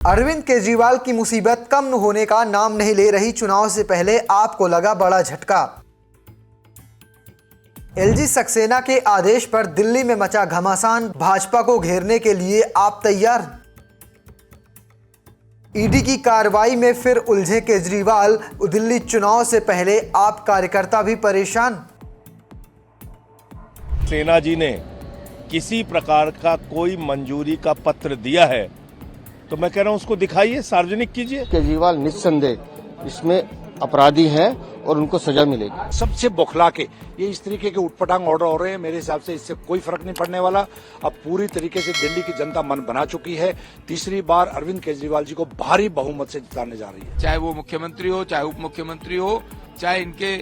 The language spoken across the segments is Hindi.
अरविंद केजरीवाल की मुसीबत कम होने का नाम नहीं ले रही। चुनाव से पहले आपको लगा बड़ा झटका। एलजी सक्सेना के आदेश पर दिल्ली में मचा घमासान। भाजपा को घेरने के लिए आप तैयार? ईडी की कार्रवाई में फिर उलझे केजरीवाल। दिल्ली चुनाव से पहले आप कार्यकर्ता भी परेशान। सेना जी ने किसी प्रकार का कोई मंजूरी का पत्र दिया है तो मैं कह रहा हूं उसको दिखाइए, सार्वजनिक कीजिए। केजरीवाल निस्संदेह इसमें अपराधी हैं और उनको सजा मिलेगी। सबसे बौखला के ये इस तरीके के उटपटांग ऑर्डर हो रहे हैं, मेरे हिसाब से इससे कोई फर्क नहीं पड़ने वाला। अब पूरी तरीके से दिल्ली की जनता मन बना चुकी है। तीसरी बार अरविंद केजरीवाल जी को भारी बहुमत से जिताने जा रही है। चाहे वो मुख्यमंत्री हो, चाहे उप मुख्यमंत्री हो, चाहे इनके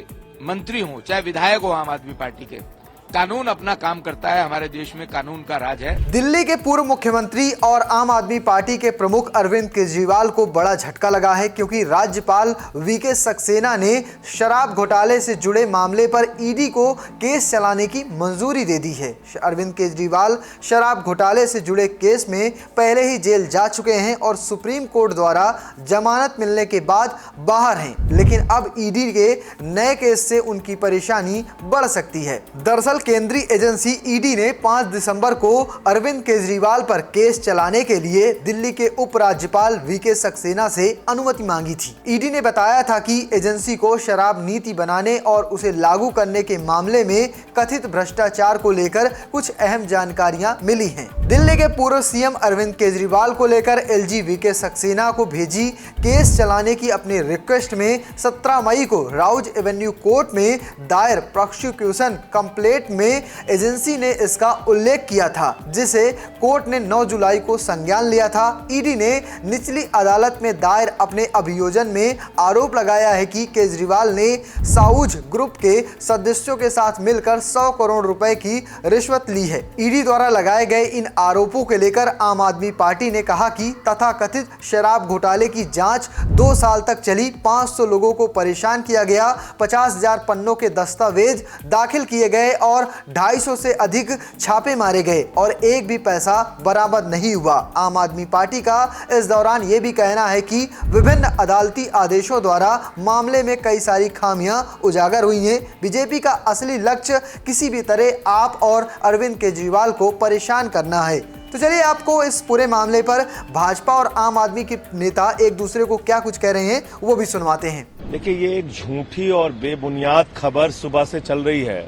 मंत्री हो, चाहे विधायक हो आम आदमी पार्टी के, कानून अपना काम करता है। हमारे देश में कानून का राज है। दिल्ली के पूर्व मुख्यमंत्री और आम आदमी पार्टी के प्रमुख अरविंद केजरीवाल को बड़ा झटका लगा है, क्योंकि राज्यपाल वीके सक्सेना ने शराब घोटाले से जुड़े मामले पर ईडी को केस चलाने की मंजूरी दे दी है। अरविंद केजरीवाल शराब घोटाले से जुड़े केस में पहले ही जेल जा चुके हैं और सुप्रीम कोर्ट द्वारा जमानत मिलने के बाद बाहर हैं, लेकिन अब ईडी के नए केस से उनकी परेशानी बढ़ सकती है। दरअसल केंद्रीय एजेंसी ईडी ने 5 दिसंबर को अरविंद केजरीवाल पर केस चलाने के लिए दिल्ली के उपराज्यपाल वीके सक्सेना से अनुमति मांगी थी। ईडी ने बताया था कि एजेंसी को शराब नीति बनाने और उसे लागू करने के मामले में कथित भ्रष्टाचार को लेकर कुछ अहम जानकारियां मिली हैं। दिल्ली के पूर्व सीएम अरविंद केजरीवाल को लेकर एलजी वीके सक्सेना को भेजी केस चलाने की अपनी रिक्वेस्ट में 17 मई को राउज एवेन्यू कोर्ट में दायर प्रोसिक्यूशन कंप्लेंट में एजेंसी ने इसका उल्लेख किया था, जिसे कोर्ट ने 9 जुलाई को संज्ञान लिया था। ईडी ने निचली अदालत में दायर अपने अभियोजन में आरोप लगाया है कि केजरीवाल ने साउज ग्रुप के सदस्यों के साथ मिलकर 100 करोड़ रुपए की रिश्वत ली है। ईडी द्वारा लगाए गए इन आरोपों के लेकर आम आदमी पार्टी ने कहा कि तथाकथित शराब घोटाले की जांच 2 साल तक चली। 500 लोगों को परेशान किया गया, 50,000 पन्नों के दस्तावेज दाखिल किए गए और 250 से अधिक छापे मारे गए और एक भी पैसा बरामद नहीं हुआ। आम आदमी पार्टी का इस दौरान यह भी कहना है कि विभिन्न अदालती आदेशों द्वारा मामले में कई सारी खामियां उजागर हुई हैं। बीजेपी का असली लक्ष्य किसी भी तरह आप और अरविंद केजरीवाल को परेशान करना है। तो चलिए आपको इस पूरे मामले पर भाजपा और आम आदमी के नेता एक दूसरे को क्या कुछ कह रहे हैं वो भी सुनवाते हैं। देखिए, ये एक झूठी और बेबुनियाद खबर सुबह से चल रही है।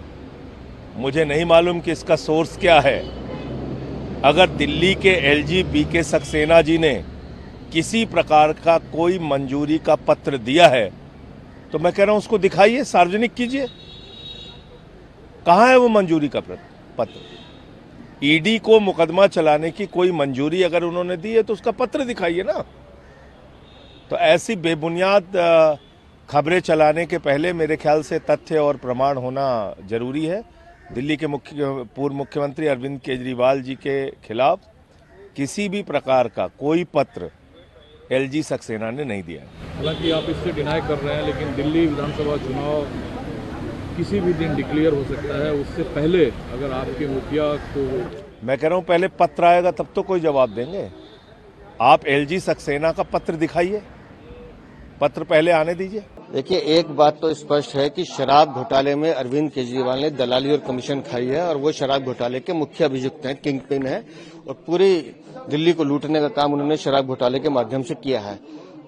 मुझे नहीं मालूम कि इसका सोर्स क्या है। अगर दिल्ली के एलजी वीके सक्सेना जी ने किसी प्रकार का कोई मंजूरी का पत्र दिया है तो मैं कह रहा हूं उसको दिखाइए, सार्वजनिक कीजिए। कहां है वो मंजूरी का पत्र? ईडी को मुकदमा चलाने की कोई मंजूरी अगर उन्होंने दी है तो उसका पत्र दिखाइए ना। तो ऐसी बेबुनियाद खबरें चलाने के पहले मेरे ख्याल से तथ्य और प्रमाण होना जरूरी है। दिल्ली के पूर्व मुख्यमंत्री अरविंद केजरीवाल जी के खिलाफ किसी भी प्रकार का कोई पत्र एलजी सक्सेना ने नहीं दिया। हालांकि आप इससे डिनाई कर रहे हैं, लेकिन दिल्ली विधानसभा चुनाव किसी भी दिन डिक्लेयर हो सकता है। उससे पहले अगर आपके मुखिया को, मैं कह रहा हूं पहले पत्र आएगा तब तो कोई जवाब देंगे। आप एलजी सक्सेना का पत्र दिखाइए, पत्र पहले आने दीजिए। देखिए, एक बात तो स्पष्ट है कि शराब घोटाले में अरविंद केजरीवाल ने दलाली और कमीशन खाई है और वो शराब घोटाले के मुख्य अभियुक्त हैं, किंग पिन है, और पूरी दिल्ली को लूटने का काम उन्होंने शराब घोटाले के माध्यम से किया है।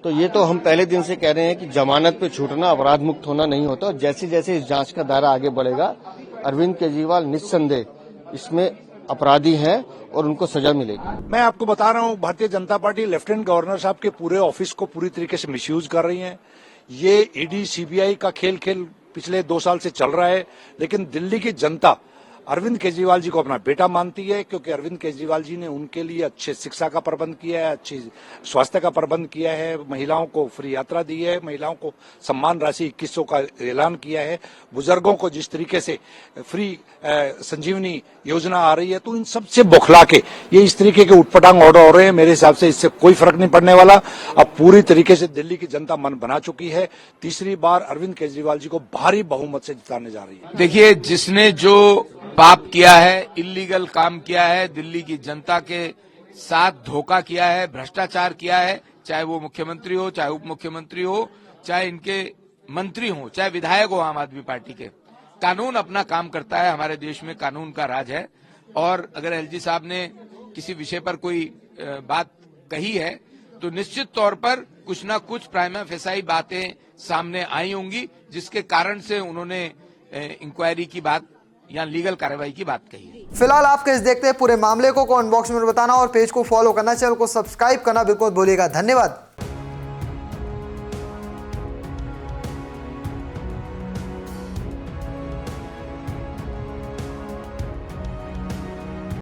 तो ये तो हम पहले दिन से कह रहे हैं कि जमानत पे छूटना, अपराध मुक्त होना नहीं होता। और जैसे जैसे इस जांच का दायरा आगे बढ़ेगा, अरविंद केजरीवाल निस्संदेह इसमें अपराधी हैं और उनको सजा मिलेगी। मैं आपको बता रहा हूं, Bharatiya Janata party lieutenant governor साहब के पूरे ऑफिस को पूरी तरीके से मिसयूज कर रही है। ये ईडी सीबीआई का खेल पिछले 2 साल से चल रहा है, लेकिन दिल्ली की जनता अरविंद केजरीवाल जी को अपना बेटा मानती है, क्योंकि अरविंद केजरीवाल जी ने उनके लिए अच्छे शिक्षा का प्रबंध किया है, अच्छी स्वास्थ्य का प्रबंध किया है, महिलाओं को फ्री यात्रा दी है, महिलाओं को सम्मान राशि 2100 का ऐलान किया है, बुजुर्गों को जिस तरीके से फ्री संजीवनी योजना आ रही है। तो इन सबसे बौखला के ये इस तरीके के उटपटांग ऑर्डर हो रहे हैं, मेरे हिसाब से इससे कोई फर्क नहीं पड़ने वाला। अब पूरी तरीके से दिल्ली की जनता मन बना चुकी है। तीसरी बार अरविंद केजरीवाल जी को भारी बहुमत से जिताने जा रही है। देखिए, जिसने जो पाप किया है, इल्लीगल काम किया है, दिल्ली की जनता के साथ धोखा किया है, भ्रष्टाचार किया है, चाहे वो मुख्यमंत्री हो, चाहे उप मुख्यमंत्री हो, चाहे इनके मंत्री हो, चाहे विधायक हो आम आदमी पार्टी के। कानून अपना काम करता है, हमारे देश में कानून का राज है। और अगर एलजी साहब ने किसी विषय पर कोई बात कही है तो निश्चित तौर पर कुछ ना कुछ प्राइमा फेसाई बातें सामने आई होंगी, जिसके कारण से उन्होंने इंक्वायरी की बात या लीगल कार्रवाई की बात कही है। फिलहाल आप कैसे देखते हैं पूरे मामले को कमेंट बॉक्स में बताना और पेज को फॉलो करना, चैनल को सब्सक्राइब करना बिल्कुल भूलिएगा। धन्यवाद।